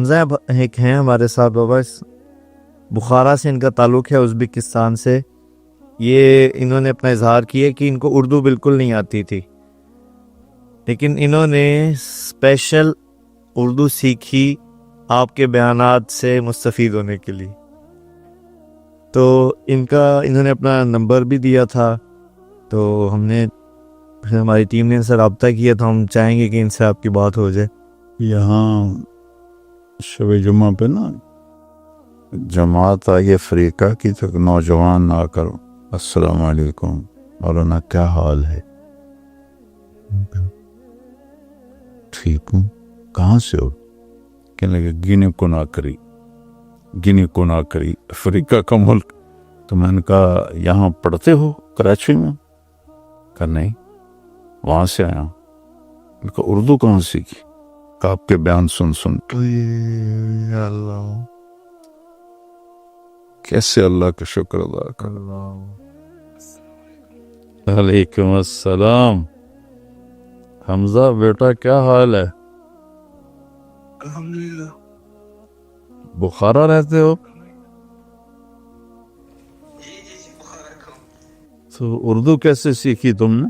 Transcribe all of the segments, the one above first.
حمزہ ایک ہیں ہمارے ساتھ بابا، بخارا سے ان کا تعلق ہے، ازبکستان سے. یہ انہوں نے اپنا اظہار کیا کہ ان کو اردو بالکل نہیں آتی تھی، لیکن انہوں نے اسپیشل اردو سیکھی آپ کے بیانات سے مستفید ہونے کے لیے. تو انہوں نے اپنا نمبر بھی دیا تھا، تو ہماری ٹیم نے ان سے رابطہ کیا، تو ہم چاہیں گے کہ ان سے آپ کی بات ہو جائے. یہاں شب جمعہ پہ نا جماعت آئی افریقہ کی، تو نوجوان آ کر السلام علیکم مولانا کیا حال ہے، ٹھیک ہوں، کہاں سے ہو؟ کہنے لگے گینی کناکری افریقہ کا ملک. تو میں نے کہا یہاں پڑھتے ہو کراچی میں؟ کہا نہیں، وہاں سے آیا ہوں. میں نے کہا اردو کہاں سیکھی؟ کہا آپ کے بیان سن اللہ کیسے اللہ کا شکر ادا کر. وعلیکم السلام. حمزہ بیٹا کیا حال ہے؟ الحمدللہ. بخارا رہتے ہو؟ جی بخار کا. تو اردو کیسے سیکھی تم نے؟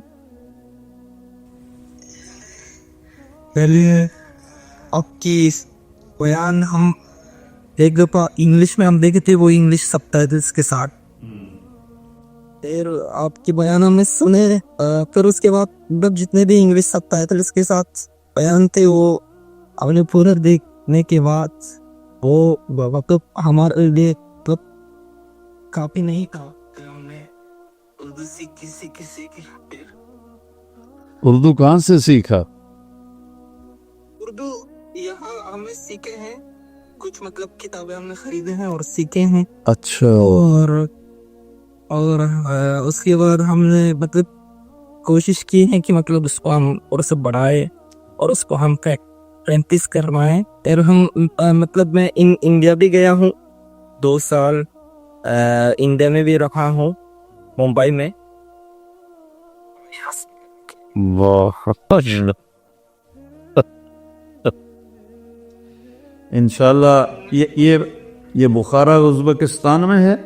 پہلے آپ کی بیان ہم ایک دفعہ انگلش میں ہم دیکھے تھے، وہ انگلش سب ٹائٹلز کے ساتھ. پھر آپ کی بیان ہم نے سنے، پھر اس کے بعد مطلب جتنے بھی انگلش سب ٹائٹلز کے ساتھ بیان تھے وہ ہم نے پورا دیکھنے کے بعد وہ مطلب ہمارے لیے مطلب کافی نہیں تھا کہ ہم نے اردو سیکھی. اردو کہاں سے سیکھا؟ اردو یہاں ہم نے سیکھے ہیں، کچھ مطلب کتابیں ہم نے خریدے ہیں اور سیکھے ہیں. اچھا. اور اس کے بعد ہم نے مطلب کوشش کی ہے کہ مطلب اس کو ہم اور سے بڑھائے اور اس کو ہم پریکٹس کروائیں. پھر ہم مطلب میں انڈیا بھی گیا ہوں 2 سال، انڈیا میں بھی رہا ہوں، ممبئی میں. انشاءاللہ یہ بخارا ازبکستان میں ہے.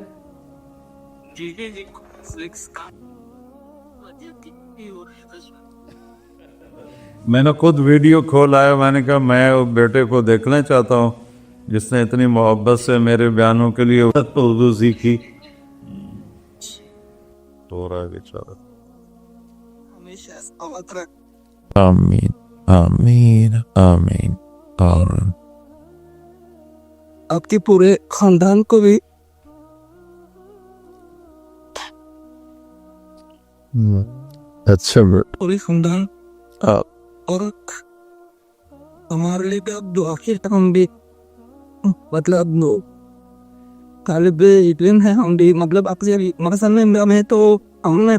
جی. میں نے خود ویڈیو کھولایا، میں نے کہا میں بیٹے کو دیکھنا چاہتا ہوں جس نے اتنی محبت سے میرے بیانوں کے لیے اردو سیکھی. تو رہا ہے بیچارہ. ہمیشہ سلامت رکھ. آمین آمین آمین آمین. آپ کے پورے خاندان کو بھی. اچھا پوری خاندان اور ہمارے لیے بھی اب دعا کی. ہم بھی مطلب طالب علم ہے، ہم بھی مطلب مقصد میں ہمیں تو ہم نے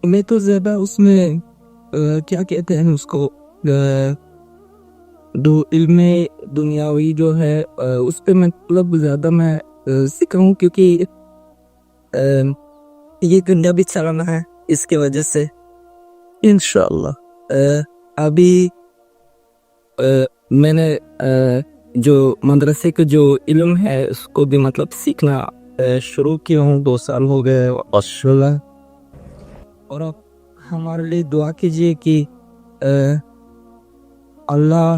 میں تو زیادہ اس میں کیا کہتے ہیں اس کو علم دنیاوی جو ہے اس پہ مطلب زیادہ میں سیکھا ہوں، کیونکہ یہ دنیا بھی چلانا ہے اس کی وجہ سے انشاءاللہ. ابھی میں نے جو مدرسے کا جو علم ہے اس کو بھی مطلب سیکھنا شروع کیا ہوں، 2 سال ہو گئے ماشاءاللہ. اور اب ہمارے لیے دعا کیجیے کہ اللہ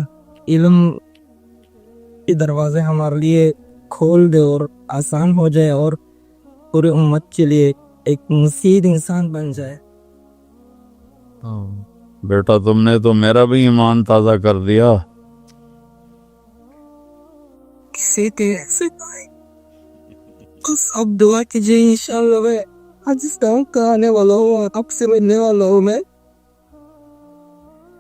علم کے دروازے ہمارے لیے کھول دے اور آسان ہو جائے اور پورے امت کے لیے ایک مفید انسان بن جائے. بیٹا تم نے تو میرا بھی ایمان تازہ کر دیا. اب دعا کیجیے انشاءاللہ. میں پاکستان کا آنے والا ہوں، آپ سے ملنے والا ہوں. میں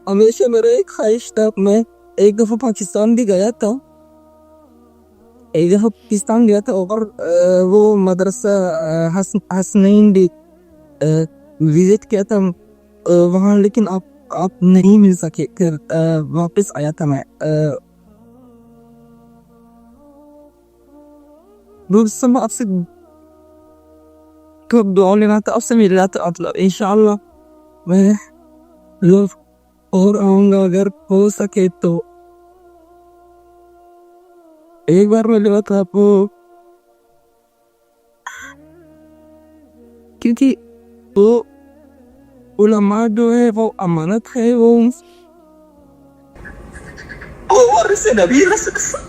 ہمیشہ میرا ایک خواہش تھا، میں ایک دفعہ پاکستان بھی گیا تھا، اور وہ مدرسہ حسنین بھی وزٹ کیا تھا وہاں، لیکن آپ نہیں مل سکے. پھر واپس آیا تھا میں. آپ سے دعا لینا تھا، آپ سے ملنا تھا. مطلب انشاءاللہ میں اور آؤں گا اگر ہو سکے تو. ایک بار میں لیا تھا آپ کو، کیونکہ وہ علماء جو ہے وہ امانت ہے، وہ وارث نبی رسول.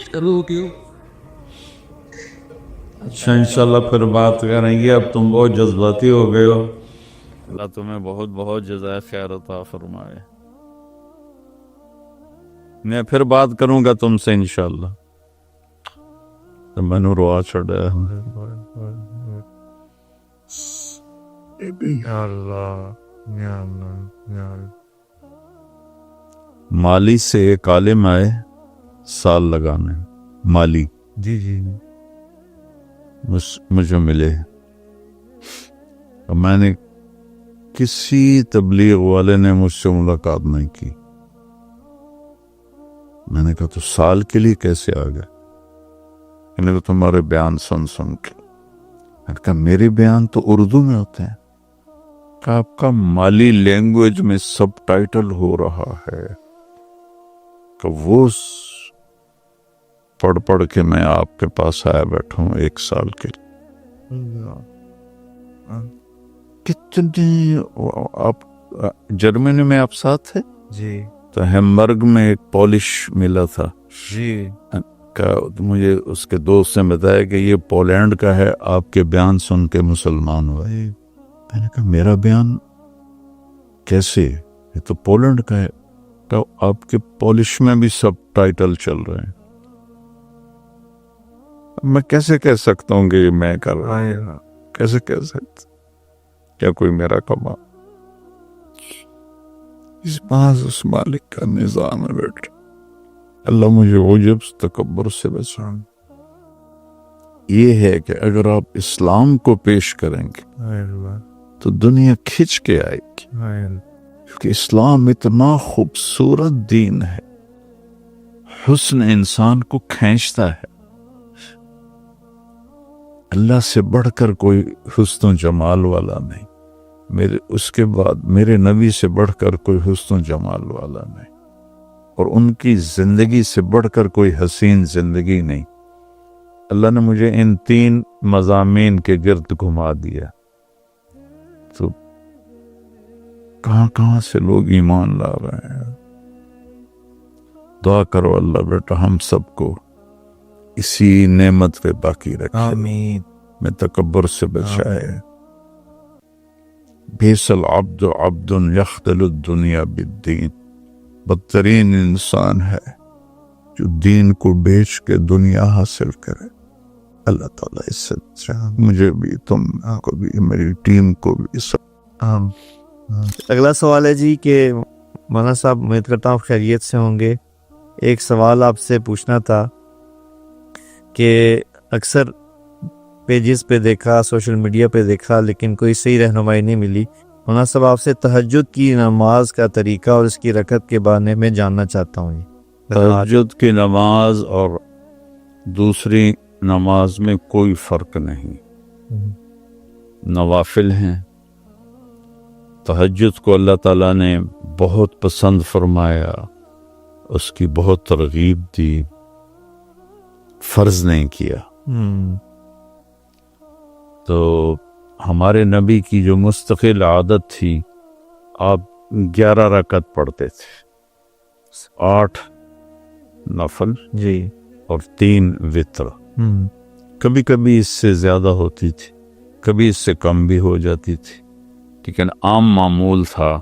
چلو کیوں اچھا انشاءاللہ پھر بات کریں گے. اب تم بہت جذباتی ہو گئے ہو. اللہ تمہیں بہت بہت جزائے خیر عطا فرمائے. میں پھر بات کروں گا تم سے انشاءاللہ. میں نے روا چڑھا. مالی سے ایک عالم آئے سال لگانے. مالی جی جی مجھے ملے. میں نے کسی تبلیغ والے نے مجھ سے ملاقات نہیں کی. میں نے کہا تو سال کے لیے کیسے آ گئے؟ میں نے کہا تمہارے بیان سن کے. میں نے کہا میرے بیان تو اردو میں ہوتے ہیں. کہ آپ کا مالی لینگویج میں سب ٹائٹل ہو رہا ہے. کہ وہ پڑھ کے میں آپ کے پاس آیا بیٹھا ہوں 1 سال کے لیے. کتنے آپ جرمنی میں آپ ساتھ تھے؟ جی تو ہیمبرگ میں ایک پولش ملا تھا. جی مجھے اس کے دوست نے بتایا کہ یہ پولینڈ کا ہے، آپ کے بیان سن کے مسلمان ہوا. میں نے کہا میرا بیان کیسے؟ یہ تو پولینڈ کا ہے. کہ آپ کے پولش میں بھی سب ٹائٹل چل رہے ہیں. میں کیسے کہہ سکتا ہوں کہ یہ میں کر رہا ہوں؟ کیسے کہہ سکتا؟ کیا کوئی میرا کما؟ اس باز اس مالک کا نظام ہے بیٹا. اللہ مجھے عجب تکبر سے بچا. یہ ہے کہ اگر آپ اسلام کو پیش کریں گے تو دنیا کھچ کے آئے گی. کیونکہ اسلام اتنا خوبصورت دین ہے، حسن انسان کو کھینچتا ہے. اللہ سے بڑھ کر کوئی حسن و جمال والا نہیں. اس کے بعد میرے نبی سے بڑھ کر کوئی حسن و جمال والا نہیں. اور ان کی زندگی سے بڑھ کر کوئی حسین زندگی نہیں. اللہ نے مجھے ان 3 مضامین کے گرد گھما دیا. تو کہاں سے لوگ ایمان لا رہے ہیں. دعا کرو اللہ بیٹا ہم سب کو اسی نعمت پہ باقی رکھے. آمین. میں تکبر سے بچائے. بیس العبد عبد یخدل الدنیا بالدین. بدترین انسان ہے جو دین کو بیچ کے دنیا حاصل کرے. اللہ تعالیٰ اس سے مجھے بھی، تم کو بھی، میری ٹیم کو بھی سب. اگلا سوال ہے جی کہ مولانا صاحب امید کرتا ہوں خیریت سے ہوں گے. ایک سوال آپ سے پوچھنا تھا کہ اکثر پیجز پہ دیکھا، سوشل میڈیا پہ دیکھا، لیکن کوئی صحیح رہنمائی نہیں ملی. مولانا صاحب آپ سے تہجد کی نماز کا طریقہ اور اس کی رکعت کے بارے میں جاننا چاہتا ہوں. تہجد کی نماز اور دوسری نماز میں کوئی فرق نہیں، نوافل ہیں. تہجد کو اللہ تعالیٰ نے بہت پسند فرمایا، اس کی بہت ترغیب دی، فرض نہیں کیا. تو ہمارے نبی کی جو مستقل عادت تھی، آپ 11 رکعت پڑھتے تھے، 8 نفل جی اور 3 وتر. کبھی کبھی اس سے زیادہ ہوتی تھی، کبھی اس سے کم بھی ہو جاتی تھی، لیکن عام معمول تھا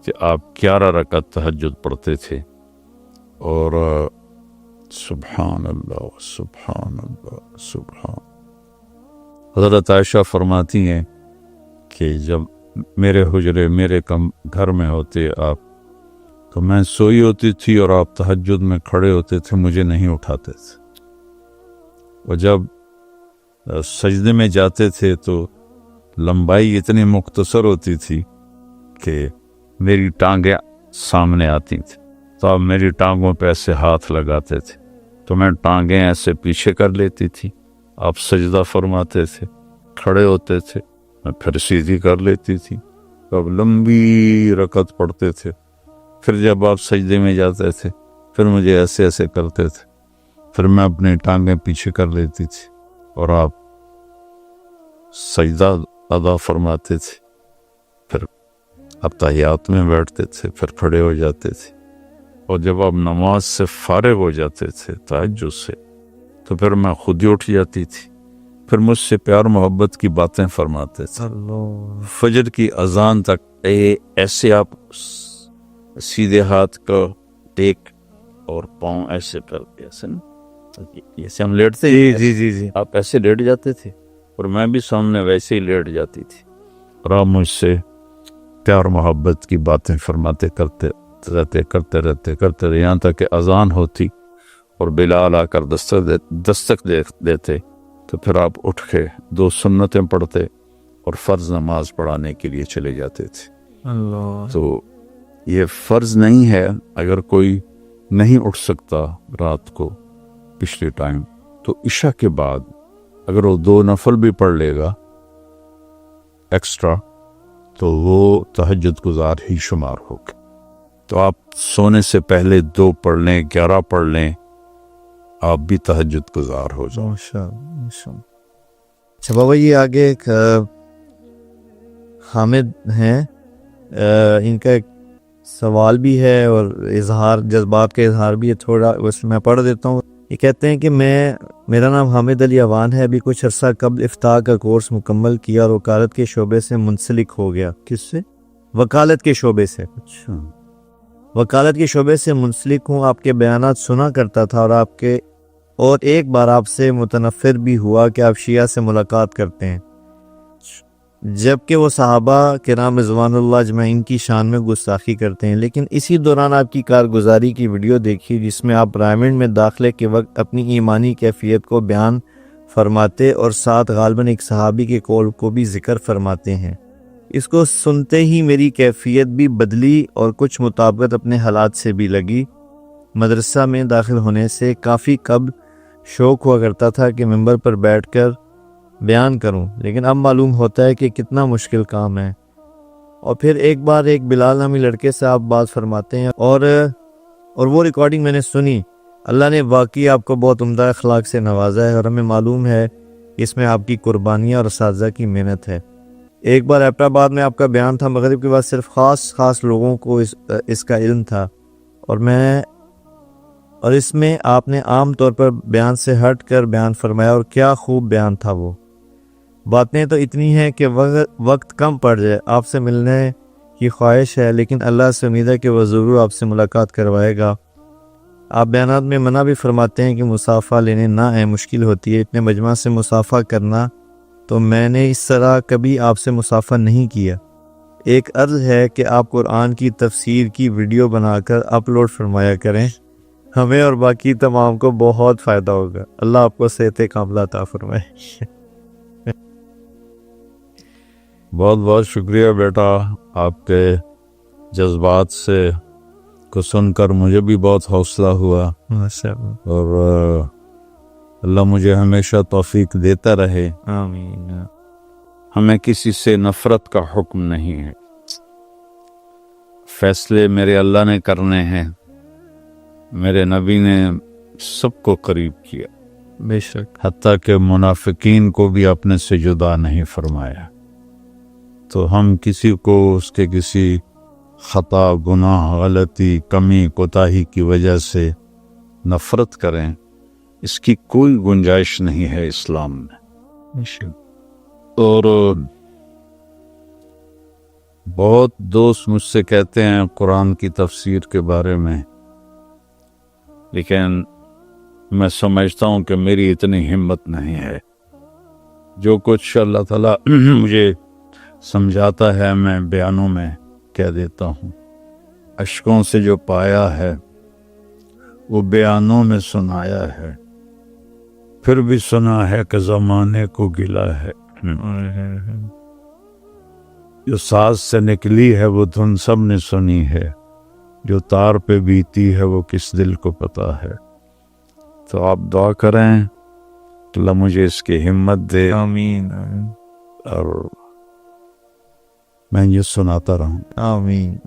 کہ آپ 11 رکعت تہجد پڑھتے تھے. اور سبحان اللہ سبحان اللہ سبحان. حضرت عائشہ فرماتی ہیں کہ جب میرے حجرے میرے گھر میں ہوتے آپ، تو میں سوئی ہوتی تھی اور آپ تہجد میں کھڑے ہوتے تھے، مجھے نہیں اٹھاتے تھے. اور جب سجدے میں جاتے تھے تو لمبائی اتنی مختصر ہوتی تھی کہ میری ٹانگیں سامنے آتی تھیں، تو آپ میری ٹانگوں پہ ایسے ہاتھ لگاتے تھے تو میں ٹانگیں ایسے پیچھے کر لیتی تھی، آپ سجدہ فرماتے تھے، کھڑے ہوتے تھے، میں پھر سیدھی کر لیتی تھی، اب لمبی رکعت پڑھتے تھے، پھر جب آپ سجدے میں جاتے تھے پھر مجھے ایسے ایسے کرتے تھے، پھر میں اپنی ٹانگیں پیچھے کر لیتی تھی اور آپ سجدہ ادا فرماتے تھے، پھر آپ تحیات میں بیٹھتے تھے، پھر کھڑے ہو جاتے تھے، اور جب آپ نماز سے فارغ ہو جاتے تھے تہجد سے تو پھر میں خود ہی اٹھ جاتی تھی، پھر مجھ سے پیار محبت کی باتیں فرماتے تھے، فجر کی اذان تک ایسے آپ سیدھے ہاتھ کا ٹیک اور پاؤں ایسے کر کے، ایسے نا جیسے ہم لیٹتے جی جی جی آپ ایسے لیٹ جاتے تھے اور میں بھی سامنے ویسے ہی لیٹ جاتی تھی، اور آپ مجھ سے پیار محبت کی باتیں فرماتے کرتے رہتے یہاں تک کہ اذان ہوتی اور بلال آ کر دستک دیتے تو پھر آپ اٹھ کے 2 سنتیں پڑھتے اور فرض نماز پڑھانے کے لیے چلے جاتے تھے۔ اللہ، تو یہ فرض نہیں ہے، اگر کوئی نہیں اٹھ سکتا رات کو پچھلے ٹائم تو عشاء کے بعد اگر وہ 2 نفل بھی پڑھ لے گا ایکسٹرا تو وہ تہجد گزار ہی شمار ہوگا۔ تو آپ سونے سے پہلے 2 پڑھ لیں، 11 پڑھ لیں، آپ بھی تہجد گزار ہو جائیں۔ ماشاءاللہ۔ اچھا بابا، یہ آگے ایک حامد ہیں، ان کا ایک سوال بھی ہے اور اظہار جذبات کا اظہار بھی ہے، تھوڑا اس میں پڑھ دیتا ہوں۔ یہ کہتے ہیں کہ میرا نام حامد علی اوان ہے، ابھی کچھ عرصہ قبل افتاح کا کورس مکمل کیا اور وکالت کے شعبے سے منسلک ہو گیا۔ کس سے؟ وکالت کے شعبے سے۔ اچھا، وکالت کے شعبے سے منسلک ہوں، آپ کے بیانات سنا کرتا تھا اور ایک بار آپ سے متنفر بھی ہوا کہ آپ شیعہ سے ملاقات کرتے ہیں، جبکہ وہ صحابہ کرام رضوان اللہ اجمعین کی شان میں گستاخی کرتے ہیں۔ لیکن اسی دوران آپ کی کارگزاری کی ویڈیو دیکھی جس میں آپ رائمنڈ میں داخلے کے وقت اپنی ایمانی کیفیت کو بیان فرماتے اور ساتھ غالباً ایک صحابی کے قول کو بھی ذکر فرماتے ہیں۔ اس کو سنتے ہی میری کیفیت بھی بدلی اور کچھ مطابقت اپنے حالات سے بھی لگی۔ مدرسہ میں داخل ہونے سے کافی قبل شوق ہوا کرتا تھا کہ ممبر پر بیٹھ کر بیان کروں، لیکن اب معلوم ہوتا ہے کہ کتنا مشکل کام ہے۔ اور پھر ایک بار ایک بلال نامی لڑکے سے آپ بات فرماتے ہیں اور وہ ریکارڈنگ میں نے سنی۔ اللہ نے واقعی آپ کو بہت عمدہ اخلاق سے نوازا ہے اور ہمیں معلوم ہے اس میں آپ کی قربانیاں اور اساتذہ کی محنت ہے۔ ایک بار ایبٹ آباد میں آپ کا بیان تھا، مغرب کے بعد صرف خاص لوگوں کو اس کا علم تھا، اور اس میں آپ نے عام طور پر بیان سے ہٹ کر بیان فرمایا، اور کیا خوب بیان تھا وہ۔ باتیں تو اتنی ہیں کہ وقت کم پڑ جائے، آپ سے ملنے کی خواہش ہے، لیکن اللہ سے امید ہے کہ وہ ضرور آپ سے ملاقات کروائے گا۔ آپ بیانات میں منع بھی فرماتے ہیں کہ مصافحہ لینے نہ آئیں، مشکل ہوتی ہے اتنے مجمع سے مصافحہ کرنا، تو میں نے اس طرح کبھی آپ سے مصافحہ نہیں کیا۔ ایک عرض ہے کہ آپ قرآن کی تفسیر کی ویڈیو بنا کر اپلوڈ فرمایا کریں، ہمیں اور باقی تمام کو بہت فائدہ ہوگا۔ اللہ آپ کو صحت کاملہ عطا فرمائے۔ بہت بہت شکریہ بیٹا، آپ کے جذبات سے کو سن کر مجھے بھی بہت حوصلہ ہوا، ماشاءاللہ، اور اللہ مجھے ہمیشہ توفیق دیتا رہے۔ آمین۔ ہمیں کسی سے نفرت کا حکم نہیں ہے، فیصلے میرے اللہ نے کرنے ہیں، میرے نبی نے سب کو قریب کیا، بے شک، حتیٰ کہ منافقین کو بھی اپنے سے جدا نہیں فرمایا۔ تو ہم کسی کو اس کے کسی خطا، گناہ، غلطی، کمی، کوتاہی کی وجہ سے نفرت کریں، اس کی کوئی گنجائش نہیں ہے اسلام میں۔ اور بہت دوست مجھ سے کہتے ہیں قرآن کی تفسیر کے بارے میں، لیکن میں سمجھتا ہوں کہ میری اتنی ہمت نہیں ہے۔ جو کچھ اللہ تعالیٰ مجھے سمجھاتا ہے میں بیانوں میں کہہ دیتا ہوں، اشکوں سے جو پایا ہے وہ بیانوں میں سنایا ہے، پھر بھی سنا ہے کہ زمانے کو گلا ہے۔ جو ساز سے نکلی ہے وہ دھن سب نے سنی ہے، جو تار پہ بیتی ہے وہ کس دل کو پتا ہے۔ تو آپ دعا کریں کہ اللہ مجھے اس کی ہمت دے آمین اور میں یہ سناتا رہوں. آمین.